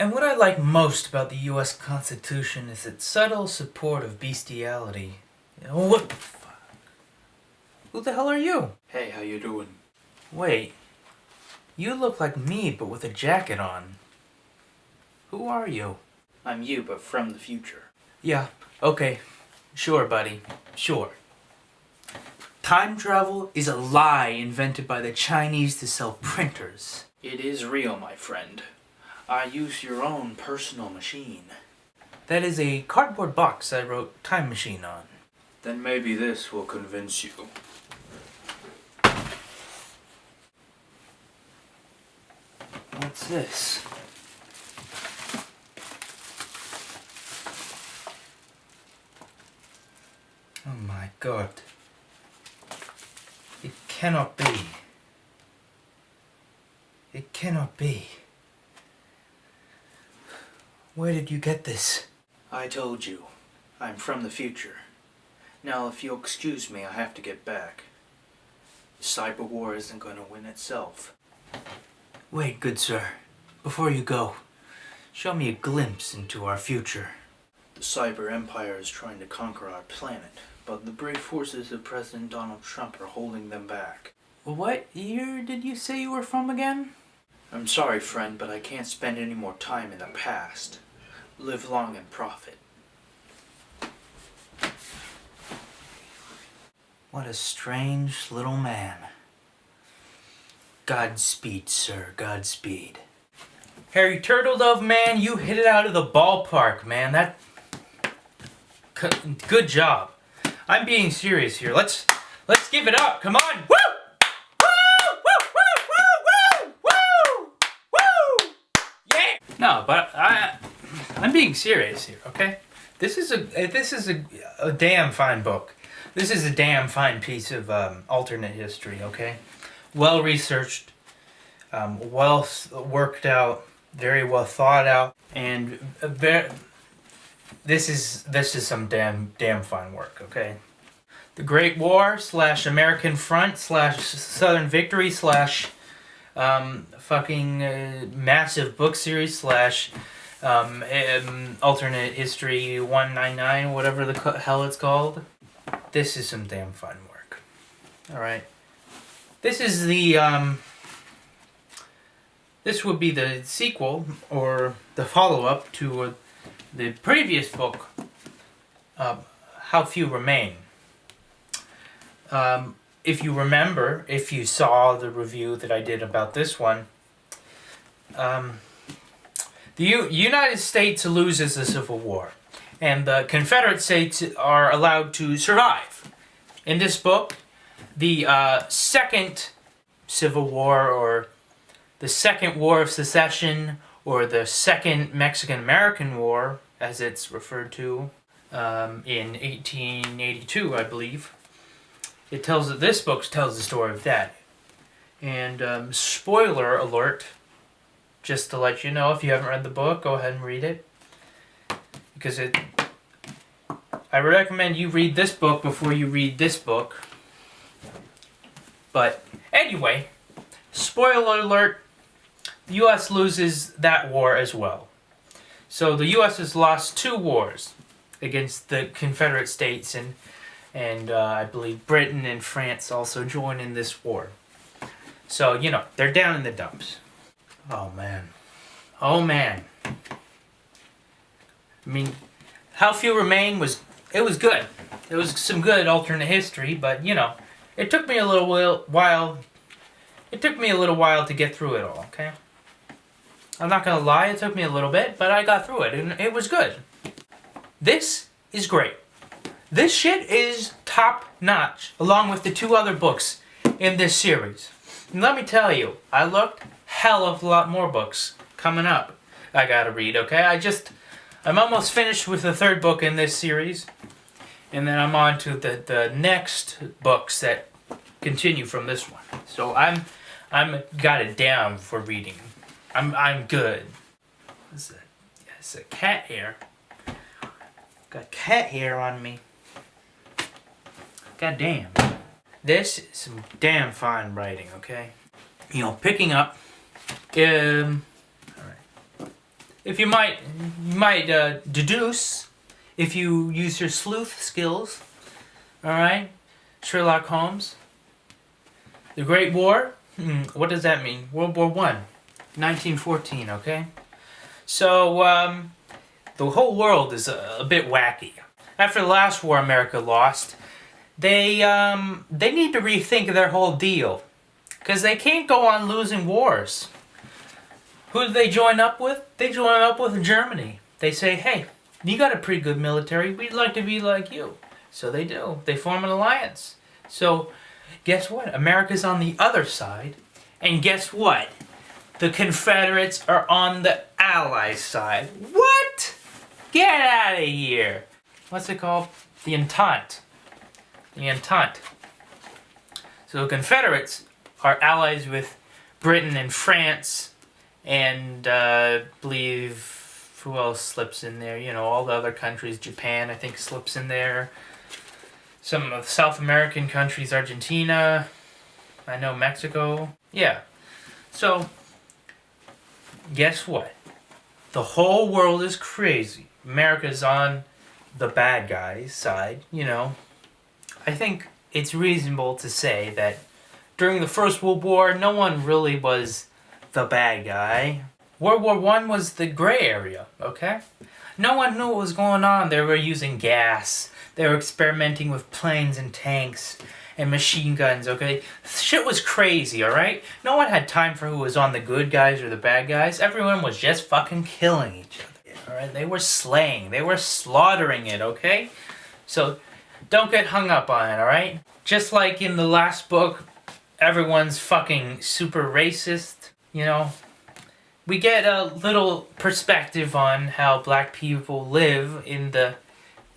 And what I like most about the U.S. Constitution is its subtle support of bestiality. What the fuck? Who the hell are you? Hey, how you doing? Wait, you look like me but with a jacket on. Who are you? I'm you, but from the future. Yeah, okay. Sure, buddy. Sure. Time travel is a lie invented by the Chinese to sell printers. It is real, my friend. I use your own personal machine. That is a cardboard box I wrote Time Machine on. Then maybe this will convince you. What's this? Oh my god. It cannot be. It cannot be. Where did you get this? I told you. I'm from the future. Now, if you'll excuse me, I have to get back. The cyber war isn't going to win itself. Wait, good sir. Before you go, show me a glimpse into our future. The cyber empire is trying to conquer our planet, but the brave forces of President Donald Trump are holding them back. What year did you say you were from again? I'm sorry, friend, but I can't spend any more time in the past. Live long and profit. What a strange little man. Godspeed, sir, Godspeed. Harry Turtledove, man, you hit it out of the ballpark, man. Good job. I'm being serious here. Let's give it up. Come on. Woo! No, but I'm being serious here, okay? This is a damn fine book. This is a damn fine piece of alternate history, okay? Well researched, well worked out, very well thought out, and this is some damn fine work, okay? The Great War / American Front / Southern Victory / massive book series / alternate history 199, whatever the hell it's called. This is some damn fun work. Alright. This is the, this would be the sequel, or the follow-up to the previous book, How Few Remain. If you remember, if you saw the review that I did about this one, the United States loses the Civil War, and the Confederate States are allowed to survive. In this book, the Second Civil War, or the Second War of Secession, or the Second Mexican-American War, as it's referred to, in 1882, I believe. This book tells the story of that. And spoiler alert, just to let you know, if you haven't read the book, go ahead and read it. Because I recommend you read this book before you read this book. But anyway, spoiler alert, the U.S. loses that war as well. So the U.S. has lost 2 wars against the Confederate States, and I believe Britain and France also join in this war. So, you know, they're down in the dumps. Oh, man. Oh, man. I mean, How Few Remain was good. It was some good alternate history, but, you know, it took me a little while. It took me a little while to get through it all, okay? I'm not gonna lie, it took me a little bit, but I got through it, and it was good. This is great. This shit is top-notch, along with the 2 other books in this series. And let me tell you, I looked hell of a lot more books coming up I gotta read, okay? I'm almost finished with the 3rd book in this series, and then I'm on to the next books that continue from this one. So I'm got it down for reading. I'm good. What's that? It's a cat hair. Got cat hair on me. God damn. This is some damn fine writing, okay? You know, picking up. Alright. if you might deduce, if you use your sleuth skills, all right, Sherlock Holmes. The Great War. What does that mean? World War One, 1914. Okay, so the whole world is a bit wacky. After the last war America lost, they need to rethink their whole deal, because they can't go on losing wars. Who do they join up with? They join up with Germany. They say, hey, you got a pretty good military. We'd like to be like you. So they do. They form an alliance. So guess what? America's on the other side. And guess what? The Confederates are on the Allies' side. What? Get out of here. What's it called? The Entente. The Entente. So the Confederates are allies with Britain and France, and believe who else slips in there? You know, all the other countries. Japan, I think, slips in there. Some of the South American countries, Argentina. I know Mexico. Yeah. So, guess what? The whole world is crazy. America's on the bad guy's side, you know. I think it's reasonable to say that during the First World War, no one really was the bad guy. World War I was the gray area, okay? No one knew what was going on. They were using gas. They were experimenting with planes and tanks and machine guns, okay? Shit was crazy, alright? No one had time for who was on the good guys or the bad guys. Everyone was just fucking killing each other, alright? They were slaying. They were slaughtering it, okay? So, don't get hung up on it, alright? Just like in the last book, everyone's fucking super racist, you know? We get a little perspective on how black people live in the,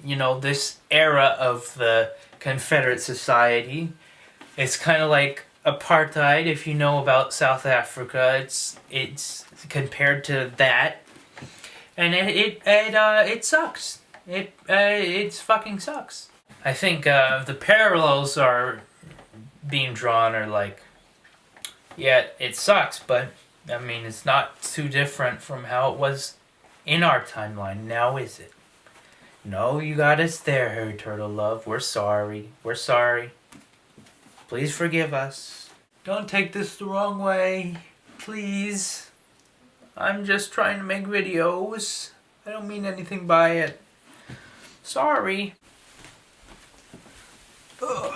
you know, this era of the Confederate society. It's kind of like apartheid, if you know about South Africa. It's compared to that, and it sucks. It fucking sucks. I think the parallels are being drawn are like, yeah, it sucks, but I mean, it's not too different from how it was in our timeline. Now, is it? No, you got us there, Harry Turtledove. We're sorry. We're sorry. Please forgive us. Don't take this the wrong way. Please. I'm just trying to make videos. I don't mean anything by it. Sorry. Ugh.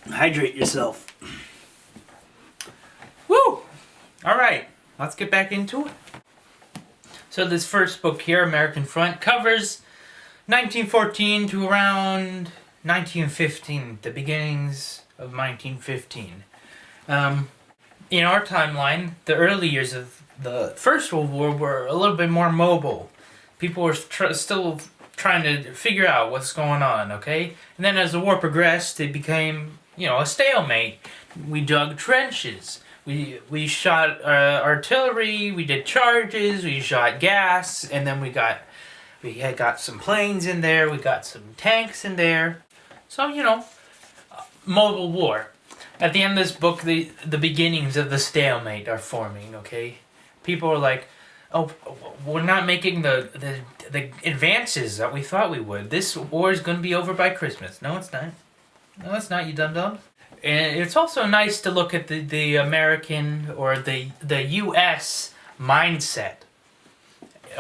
Hydrate yourself. Woo! Alright, let's get back into it. So this first book here, American Front, covers 1914 to around 1915, the beginnings of 1915. In our timeline, the early years of the First World War were a little bit more mobile. People were still trying to figure out what's going on, okay? And then as the war progressed, it became, you know, a stalemate. We dug trenches. We shot artillery, we did charges, we shot gas, and then we had got some planes in there, we got some tanks in there. So, you know, mobile war. At the end of this book, the beginnings of the stalemate are forming, okay? People are like, oh, we're not making the advances that we thought we would. This war is going to be over by Christmas. No, it's not. No, it's not, you dum-dums. And it's also nice to look at the American or the U.S. mindset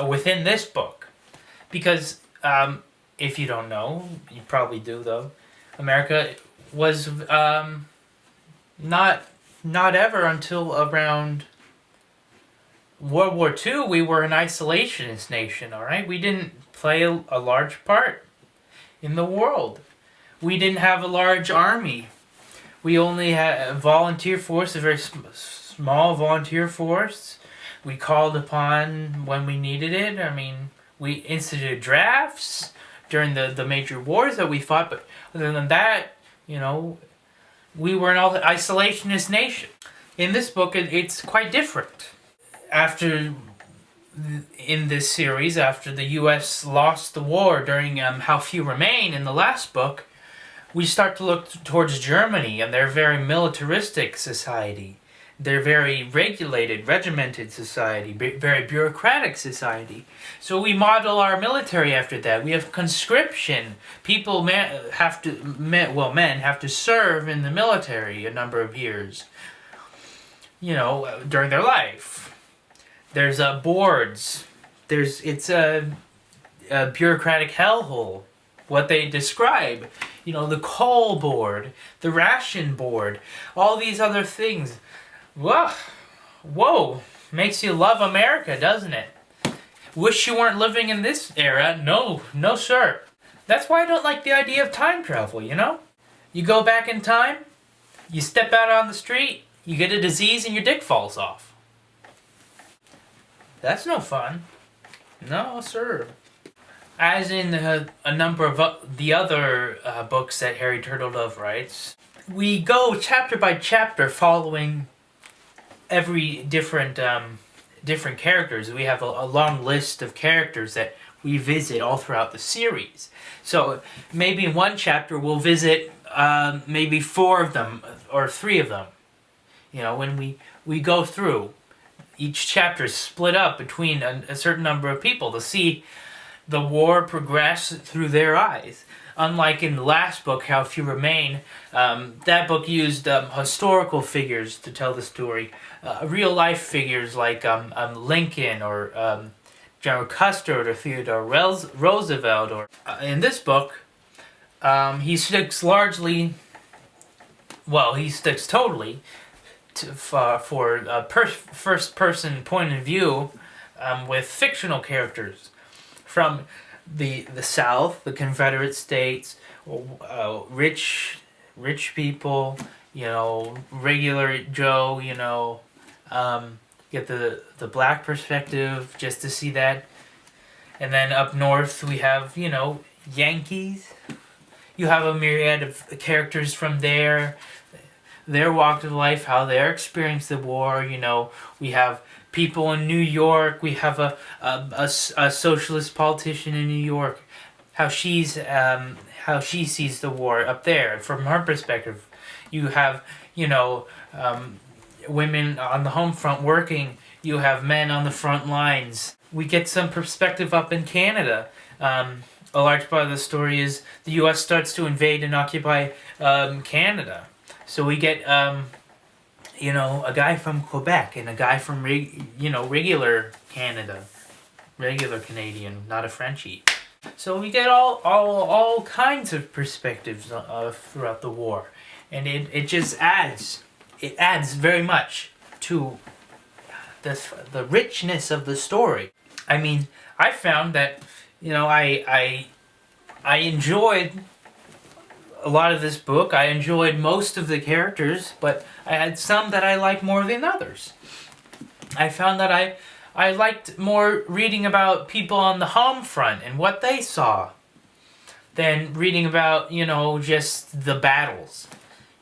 within this book. Because if you don't know, you probably do though, America was not ever until around World War II, we were an isolationist nation, alright? We didn't play a large part in the world. We didn't have a large army. We only had a volunteer force, a very small volunteer force. We called upon when we needed it. I mean, we instituted drafts during the major wars that we fought, but other than that, you know, we were an isolationist nation. In this book, it's quite different. In this series, after the U.S. lost the war during How Few Remain in the last book, we start to look towards Germany, and they're a very militaristic society. They're very regulated, regimented society, very bureaucratic society. So we model our military after that. We have conscription. Men have to serve in the military a number of years, during their life. There's boards. It's a bureaucratic hellhole. What they describe, the coal board, the ration board, all these other things. Whoa, makes you love America, doesn't it? Wish you weren't living in this era. No, sir. That's why I don't like the idea of time travel, You go back in time, you step out on the street, you get a disease and your dick falls off. That's no fun. No, sir. As in a number of the other books that Harry Turtledove writes, we go chapter by chapter following every different characters. We have a long list of characters that we visit all throughout the series. So maybe in one chapter we'll visit maybe 4 of them or 3 of them. When we go through, each chapter is split up between a certain number of people to see the war progress through their eyes. Unlike in the last book, How Few Remain, that book used historical figures to tell the story. Real life figures like Lincoln or General Custer or Theodore Roosevelt. Or in this book, he sticks totally for a first person point of view with fictional characters from the South, the Confederate States, rich people, regular Joe, get the black perspective just to see that. And then up north we have, Yankees. You have a myriad of characters from their walk of life, how they experienced the war. We have people in New York. We have a socialist politician in New York. How she sees the war up there from her perspective. You have women on the home front working. You have men on the front lines. We get some perspective up in Canada. A large part of the story is the U.S. starts to invade and occupy Canada. So we get a guy from Quebec and a guy from regular Canada, regular Canadian, not a Frenchie. So we get all kinds of perspectives throughout the war, and it just adds very much to the richness of the story. I mean, I found that I enjoyed a lot of this book. I enjoyed most of the characters, but I had some that I liked more than others. I found that I liked more reading about people on the home front and what they saw than reading about, just the battles.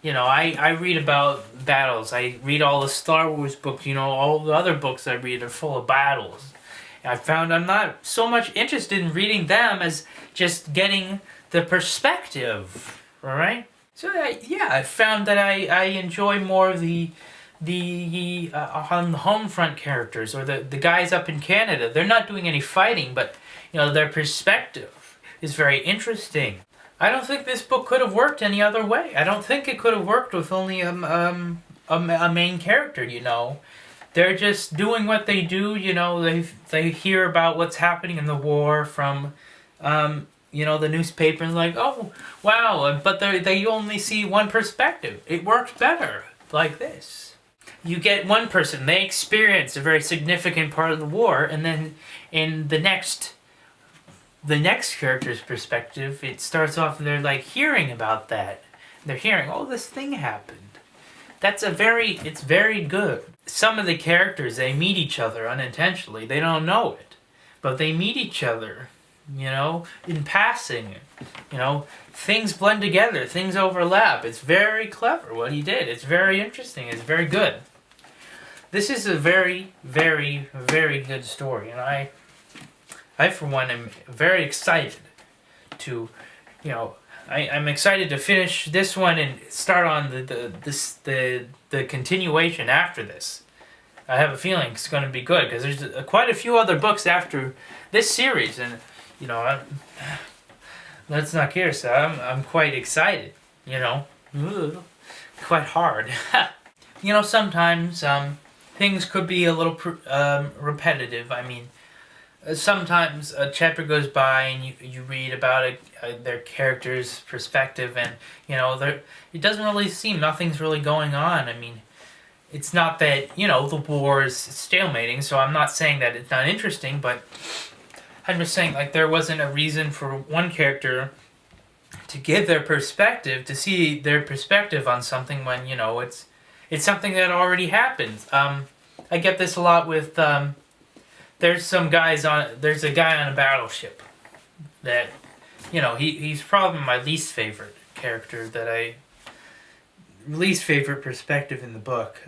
I read about battles. I read all the Star Wars books, all the other books I read are full of battles. I found I'm not so much interested in reading them as just getting the perspective, all right? So I found that I enjoy more of the on the home front characters, or the guys up in Canada. They're not doing any fighting, but their perspective is very interesting. I don't think this book could have worked any other way. I don't think it could have worked with only a main character. They're just doing what they do. They hear about what's happening in the war from the newspaper, and like, oh wow, but they only see one perspective. It works better like this. You get one person, they experience a very significant part of the war, and then in the next character's perspective, it starts off and they're like hearing about that. They're hearing, oh, this thing happened. It's very good. Some of the characters, they meet each other unintentionally. They don't know it, but they meet each other, in passing. Things blend together, things overlap. It's very clever what he did. It's very interesting. It's very good. This is a very, very, very good story, and I for one am very excited to, I'm excited to finish this one and start on the continuation after this. I have a feeling it's going to be good because there's quite a few other books after this series, and you know, let's not care. So I'm quite excited. You know, quite hard. You know, sometimes things could be a little repetitive. I mean, sometimes a chapter goes by and you read about their character's perspective, and you know, it doesn't really seem nothing's really going on. I mean, it's not that, you know, the war is stalemating, so I'm not saying that it's not interesting, but I'm just saying, like, there wasn't a reason for one character to give their perspective, to see their perspective on something when, you know, it's something that already happened. I get this a lot with, there's a guy on a battleship that, you know, he's probably my least favorite character least favorite perspective in the book.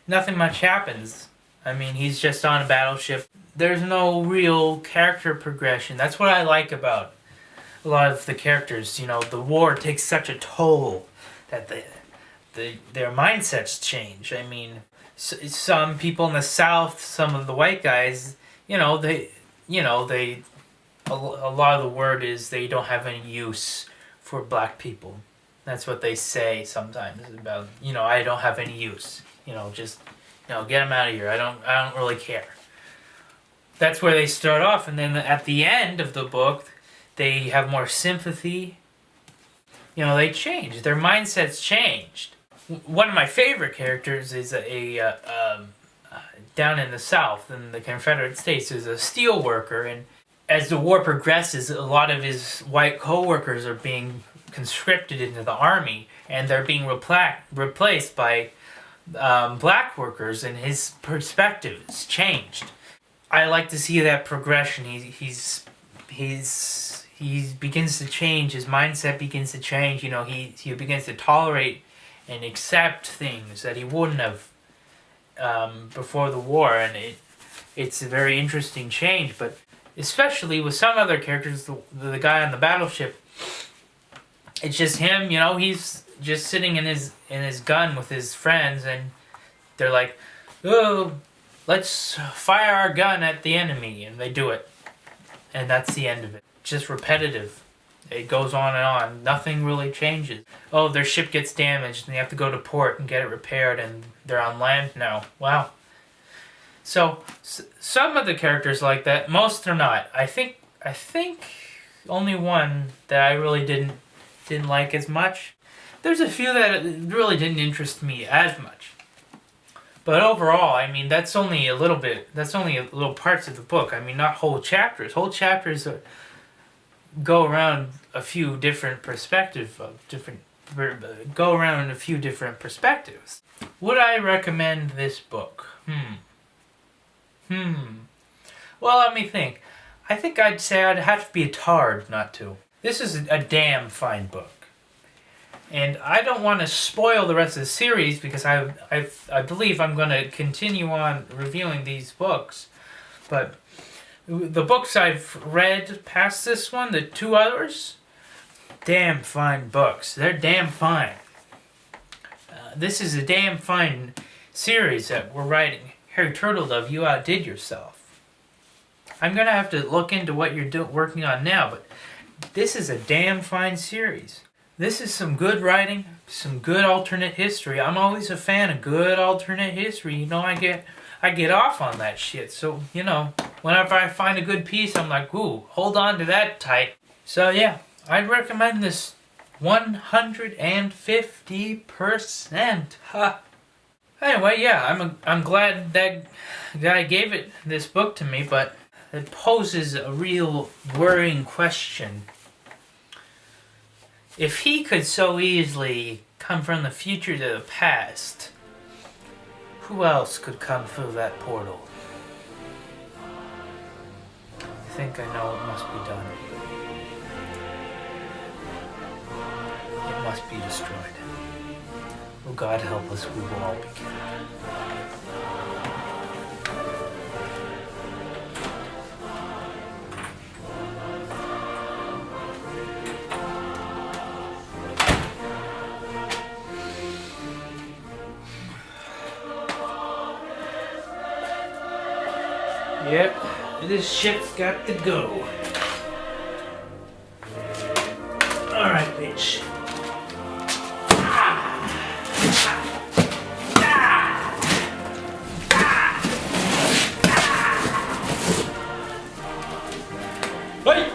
Nothing much happens. I mean, he's just on a battleship. There's no real character progression. That's what I like about a lot of the characters. You know, the war takes such a toll that their mindsets change. I mean, some people in the South, some of the white guys, a lot of the word is they don't have any use for black people. That's what they say sometimes about, I don't have any use. Just, get them out of here. I don't really care. That's where they start off, and then at the end of the book, they have more sympathy. They change. Their mindsets changed. One of my favorite characters is down in the South, in the Confederate States, is a steel worker, and as the war progresses, a lot of his white co-workers are being conscripted into the army, and they're being replaced by black workers, and his perspective has changed. I like to see that progression. He begins to change. His mindset begins to change. He begins to tolerate and accept things that he wouldn't have before the war, and it's a very interesting change. But especially with some other characters, the guy on the battleship, it's just him. He's just sitting in his gun with his friends, and they're like, "Oh, let's fire our gun at the enemy," and they do it, and that's the end of it. Just repetitive. It goes on and on. Nothing really changes. Oh, their ship gets damaged, and they have to go to port and get it repaired, and they're on land now. Wow. So some of the characters like that. Most are not. I think only one that I really didn't like as much. There's a few that really didn't interest me as much. But overall, I mean, that's only a little bit. That's only little parts of the book. I mean, not whole chapters. Whole chapters go around a few different perspectives. Go around a few different perspectives. Would I recommend this book? Well, let me think. I think I'd say I'd have to be a tard not to. This is a damn fine book. And I don't want to spoil the rest of the series because I believe I'm going to continue on reviewing these books. But the books I've read past this one, the two others, damn fine books. They're damn fine. This is a damn fine series that we're writing. Harry Turtledove, you outdid yourself. I'm going to have to look into what you're working on now, but this is a damn fine series. This is some good writing, some good alternate history. I'm always a fan of good alternate history. I get off on that shit. So, whenever I find a good piece, I'm like, ooh, hold on to that tight. So yeah, I'd recommend this 150%. Ha. Anyway, yeah, I'm glad that guy gave this book to me, but it poses a real worrying question. If he could so easily come from the future to the past, who else could come through that portal? I think I know it must be done. It must be destroyed. Oh, God help us, we will all be killed. Yep, this shit's got to go. Alright, bitch. Hey!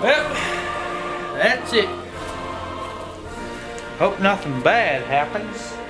Well, that's it. Hope nothing bad happens.